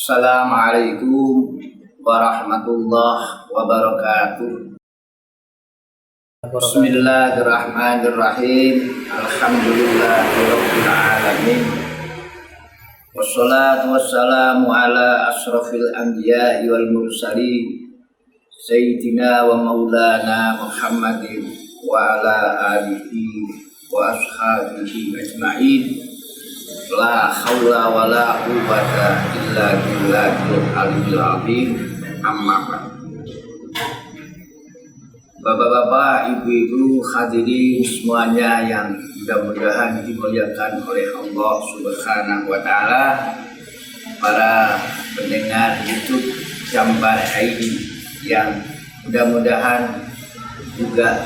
Assalamualaikum warahmatullahi wabarakatuh. Bismillahirrahmanirrahim. Alhamdulillahirabbil alamin. Wassalatu wassalamu ala asrofil anbiya'i wal mursalin sayyidina wa maulana Muhammadin wa ala alihi wa ashabihi ajma'in. La haula wa la quwwata illa billahil aliyyil azim. Amma ba'd. Bapak-bapak, ibu-ibu, hadirin semuanya yang mudah-mudahan dimuliakan oleh Allah Subhanahu wa taala, para pendengar YouTube Jambar ID yang mudah-mudahan juga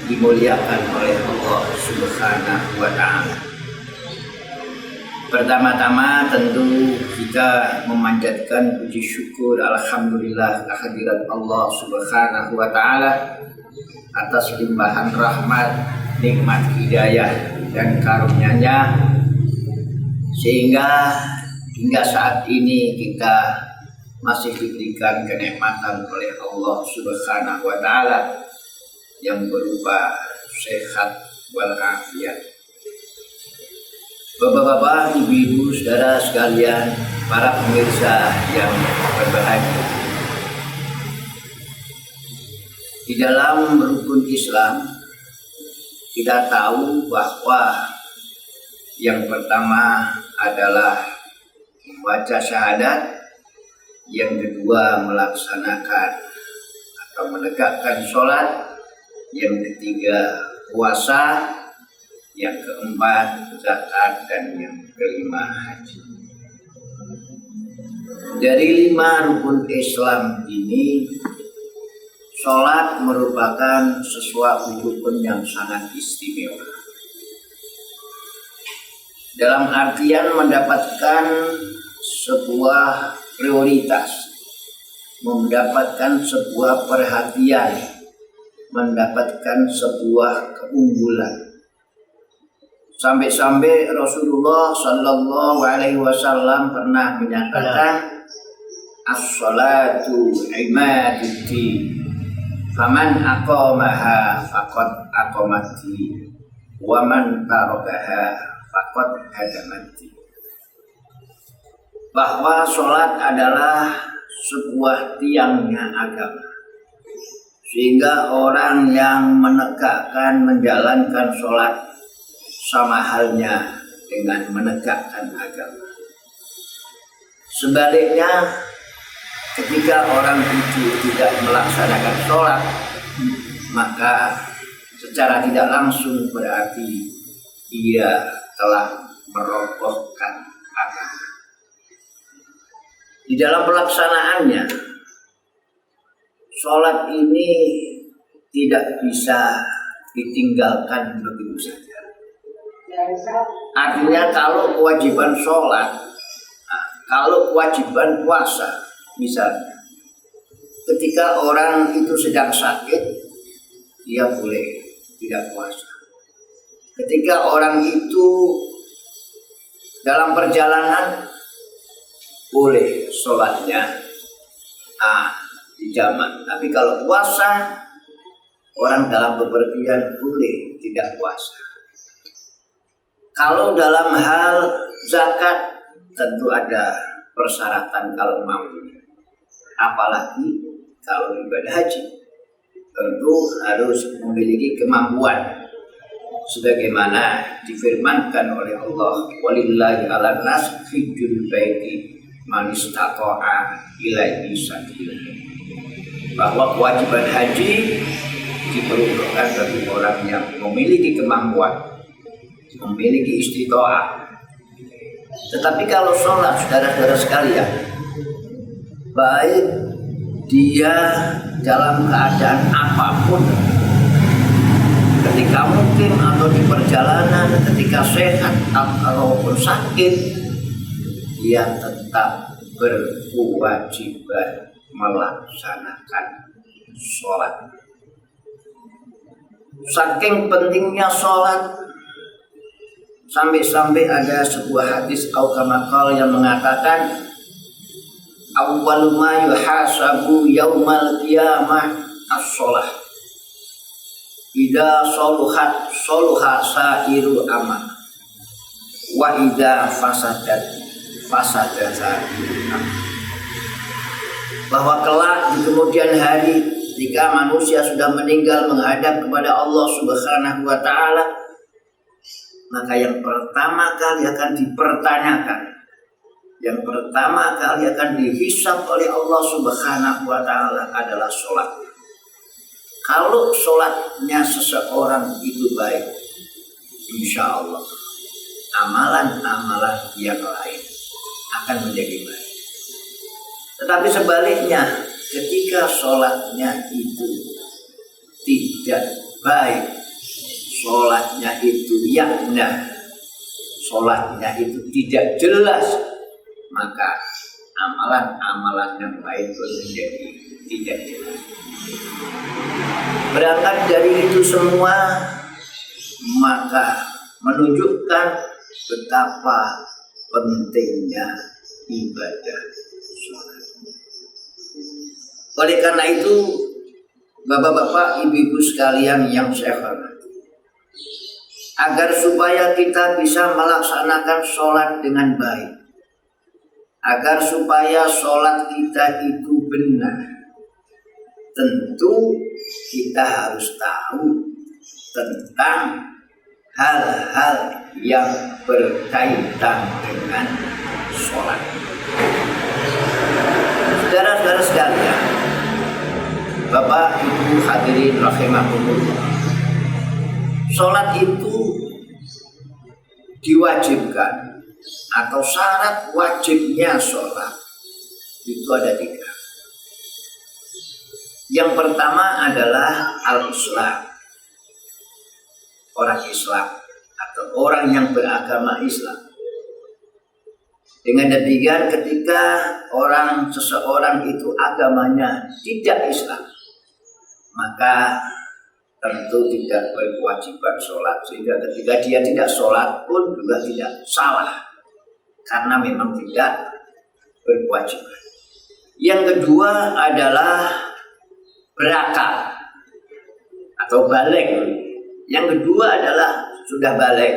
dimuliakan oleh Allah Subhanahu wa taala. Pertama-tama tentu kita memanjatkan puji syukur alhamdulillah kehadirat Allah Subhanahu wa taala atas limpahan rahmat, nikmat hidayah dan karunia-Nya, sehingga hingga saat ini kita masih diberikan kenikmatan oleh Allah Subhanahu wa taala yang berupa sehat walafiat. Bapak-bapak, ibu-ibu, saudara sekalian, para pemirsa yang berbahagia. Di dalam rukun Islam, kita tahu bahwa yang pertama adalah membaca syahadat, yang kedua melaksanakan atau menegakkan sholat, yang ketiga puasa, yang keempat zakat, dan yang kelima haji. Dari 5 rukun Islam ini, sholat merupakan sesuatu rukun yang sangat istimewa. Dalam artian mendapatkan sebuah prioritas, mendapatkan sebuah perhatian, mendapatkan sebuah keunggulan. Sampai-sampai Rasulullah Sallallahu Alaihi Wasallam pernah menyatakan, as-salatu imaduddin, faman aqamaha faqad aqamati, wa man tarakaha faqad hadamati. Bahwa sholat adalah sebuah tiangnya agama, sehingga orang yang menegakkan, menjalankan sholat sama halnya dengan menegakkan agama. Sebaliknya, ketika orang itu tidak melaksanakan sholat, maka secara tidak langsung berarti ia telah merobohkan agama. Di dalam pelaksanaannya, sholat ini tidak bisa ditinggalkan begitu saja. Artinya kalau kewajiban sholat, kalau kewajiban puasa, misalnya ketika orang itu sedang sakit, dia boleh tidak puasa. Ketika orang itu dalam perjalanan, boleh sholatnya dijamak. Tapi kalau puasa, orang dalam bepergian boleh tidak puasa. Kalau dalam hal zakat, tentu ada persyaratan kalau mampu. Apalagi kalau ibadah haji, tentu harus memiliki kemampuan. Sebagaimana difirmankan oleh Allah, walillahi 'alan nas hijjul baiti man istata'a ilaihi sabila. Bahwa kewajiban haji diperuntukkan bagi orang yang memiliki kemampuan, memiliki istitoah. Tetapi kalau sholat, saudara-saudara sekalian, baik dia dalam keadaan apapun, ketika mukim atau di perjalanan, ketika sehat ataupun sakit, dia tetap berkewajiban melaksanakan sholat. Saking pentingnya sholat, sampai-sampai ada sebuah hadis Al-Kamakal yang mengatakan, awwalu ma yuhasabu yaumal qiyamah as-shalah. Idza saluhat saluha sairu amal wa idza fasada sairu amal. Bahwa kelak di kemudian hari jika manusia sudah meninggal menghadap kepada Allah Subhanahu wa taala, maka yang pertama kali akan dipertanyakan, yang pertama kali akan dihisab oleh Allah Subhanahu wa taala adalah sholat. Kalau sholatnya seseorang itu baik, insya Allah amalan-amalan yang lain akan menjadi baik. Tetapi sebaliknya, ketika sholatnya itu tidak baik, sholatnya itu yakna, sholatnya itu tidak jelas, maka amalan-amalan yang lain pun menjadi tidak jelas. Berangkat dari itu semua, maka menunjukkan betapa pentingnya ibadah sholat. Oleh karena itu, bapak-bapak, ibu-ibu sekalian yang saya hormati, agar supaya kita bisa melaksanakan sholat dengan baik, agar supaya sholat kita itu benar, tentu kita harus tahu tentang hal-hal yang berkaitan dengan sholat. Saudara-saudara sekalian, Bapak Ibu hadirin rahimakumullah, sholat itu diwajibkan atau syarat wajibnya sholat itu ada 3. Yang pertama adalah al-Islam, orang Islam atau orang yang beragama Islam. Dengan demikian ketika seseorang itu agamanya tidak Islam, maka tentu tidak berkewajiban sholat, sehingga ketika dia tidak sholat pun juga tidak salah, karena memang tidak berkewajiban. Yang kedua adalah berakal atau balik. Yang kedua adalah sudah balik.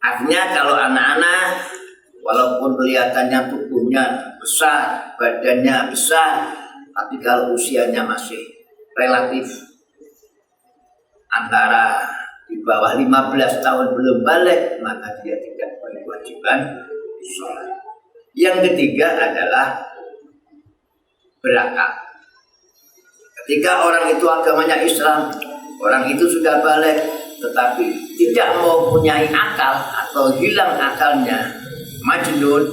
Artinya kalau anak-anak walaupun kelihatannya tubuhnya besar, badannya besar, tapi kalau usianya masih relatif antara di bawah 15 tahun belum balik, maka dia tidak berkewajiban sholat. Yang ketiga adalah berakal. Ketika orang itu agamanya Islam, orang itu sudah balik, tetapi tidak mempunyai akal atau hilang akalnya, majnun,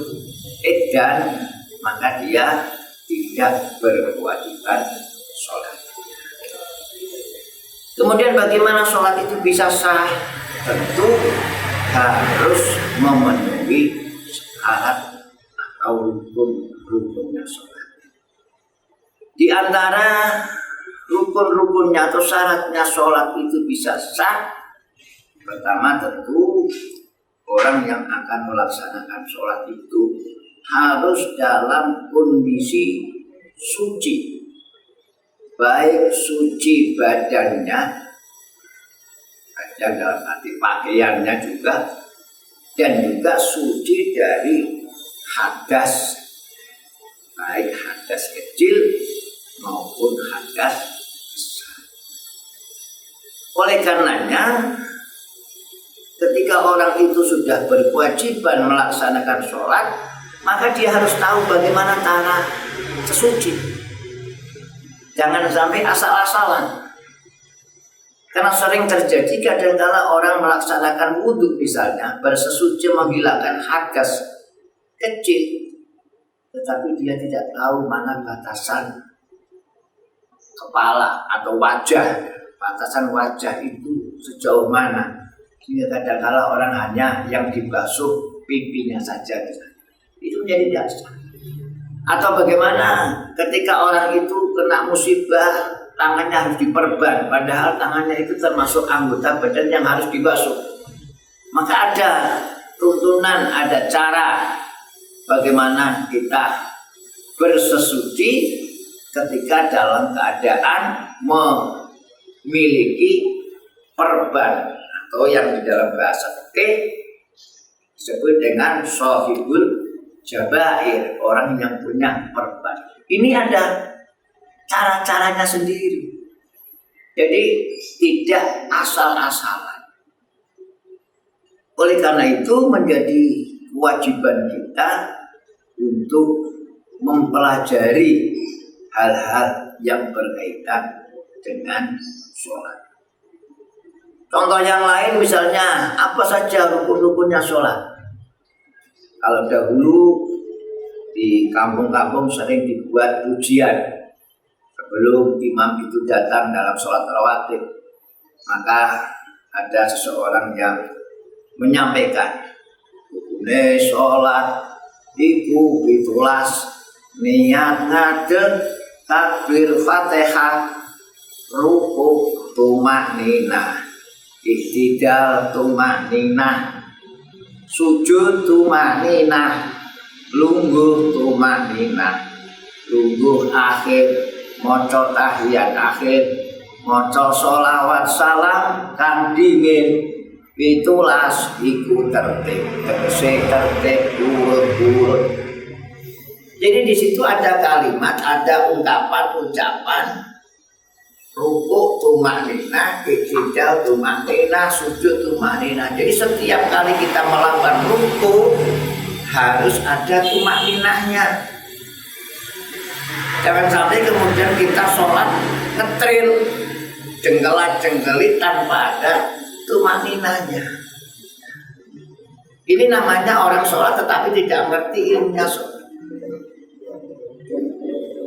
edan, maka dia tidak berkewajiban sholat. Kemudian bagaimana sholat itu bisa sah? Tentu harus memenuhi syarat atau rukun-rukunnya sholat. Di antara rukun-rukunnya atau syaratnya sholat itu bisa sah, pertama tentu orang yang akan melaksanakan sholat itu harus dalam kondisi suci, baik suci badannya, badan dalam arti pakaiannya juga, dan juga suci dari hadas, baik hadas kecil maupun hadas besar. Oleh karenanya, ketika orang itu sudah berkewajiban melaksanakan sholat, maka dia harus tahu bagaimana cara sesuci. Jangan sampai asal-asalan. Karena sering terjadi kadang-kala orang melaksanakan wudhu misalnya, bersesuci menghilangkan hadas kecil, tetapi dia tidak tahu mana batasan kepala atau wajah, batasan wajah itu sejauh mana. Sehingga kadang-kala orang hanya yang dibasuh pipinya saja, itu menjadi dasar. Atau bagaimana ketika orang itu kena musibah, tangannya harus diperban, padahal tangannya itu termasuk anggota badan yang harus dibasuh. Maka ada tuntunan, ada cara bagaimana kita bersesuci ketika dalam keadaan memiliki perban atau yang di dalam bahasa fikih disebut dengan shahibul jabair, orang yang punya perban. Ini ada cara-caranya sendiri. Jadi tidak asal-asalan. Oleh karena itu menjadi kewajiban kita untuk mempelajari hal-hal yang berkaitan dengan sholat. Contoh yang lain misalnya apa saja rukun-rukunnya sholat. Kalau dahulu di kampung-kampung sering dibuat pujian sebelum imam itu datang dalam sholat rawatib, maka ada seseorang yang menyampaikan rukune sholat iku pitulas niat ngadeg takbir fatihah ruku tumakninah iktidal tumakninah sujud tumakninah lungguh tumakninah lungguh akhir maca tahiyat akhir maca sholawat salam kang dingin pitulas iku tertib tegese tertib urut-urut. Jadi di situ ada kalimat, ada ucapan rukuk tumakninah, iktidal tumakninah, sujud tumakninah. Jadi setiap kali kita melakukan rukuk harus ada tumakninahnya. Jangan sampai kemudian kita sholat ngetril, jengkelat-jengkelit tanpa ada tumakninahnya. Ini namanya orang sholat tetapi tidak mengerti ilmunya sholat.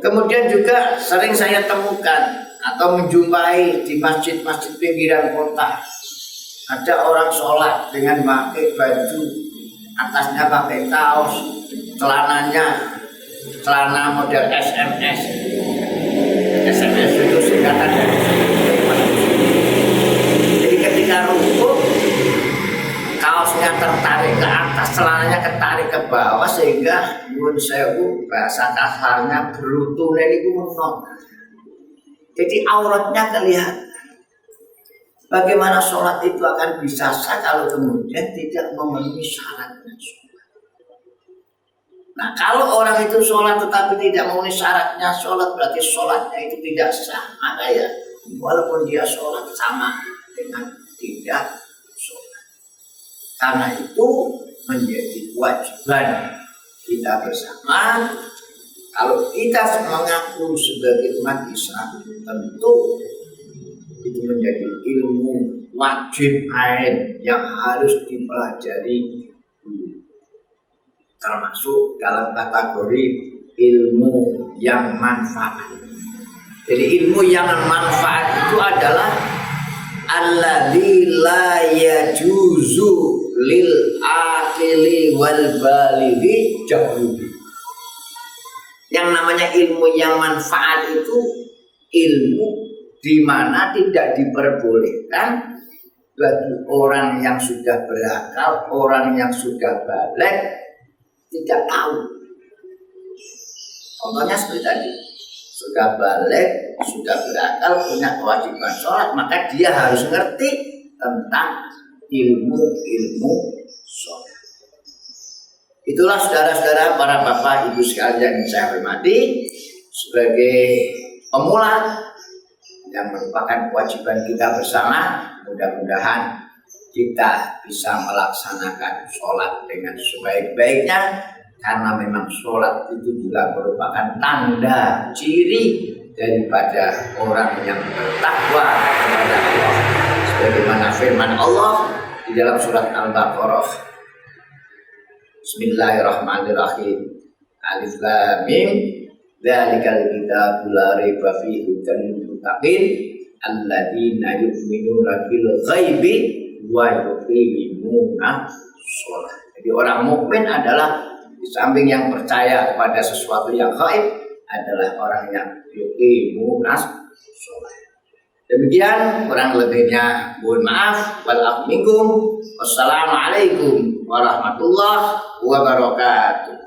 Kemudian juga sering saya temukan atau menjumpai di masjid-masjid pinggiran kota, ada orang sholat dengan pakai baju atasnya pakai kaos, celananya celana model SMS. SMS itu singkatan dari. Jadi ketika rukuk kaosnya tertarik ke atas, celananya ketarik ke bawah sehingga nyuwun sewu bahasa kasarnya berutune niku menong. Jadi auratnya kelihatan. Bagaimana sholat itu akan bisa sah kalau kemudian tidak memenuhi syaratnya sholat. Nah kalau orang itu sholat tetapi tidak memenuhi syaratnya sholat, berarti sholatnya itu tidak sah. Maka ya walaupun dia sholat sama dengan tidak sholat. Karena itu menjadi kewajiban kita bersama. Kalau kita mengaku sebagai umat Islam, tentu itu menjadi ilmu wajib ain yang harus dipelajari, termasuk dalam kategori ilmu yang manfaat. Jadi ilmu yang manfaat itu adalah alladzi la yajuzu lil akili wal balighi jahlubi. Yang namanya ilmu yang manfaat itu ilmu di mana tidak diperbolehkan bagi orang yang sudah berakal, orang yang sudah balik tidak tahu. Contohnya seperti tadi, sudah balik, sudah berakal, punya kewajiban sholat, maka dia harus ngerti tentang ilmu sholat. Itulah saudara-saudara, para bapak, ibu sekalian yang saya hormati, sebagai pemula yang merupakan kewajiban kita bersama, mudah-mudahan kita bisa melaksanakan sholat dengan sebaik-baiknya, karena memang sholat itu juga merupakan tanda ciri daripada orang yang bertakwa kepada Allah, sebagaimana firman Allah di dalam surat Al-Baqarah. Bismillahirrahmanirrahim. Alif lam mim. Dzalikal kitabu la raiba fihi hudan lil muttaqin alladzina yu'minuna bil ghaibi wa yuqimuna shalah. Jadi orang mukmin adalah di samping yang percaya kepada sesuatu yang gaib adalah orang yang yuqimuna shalah. Demikian kurang lebihnya mohon maaf. Wal minkum. Wassalamualaikum warahmatullahi wabarakatuh.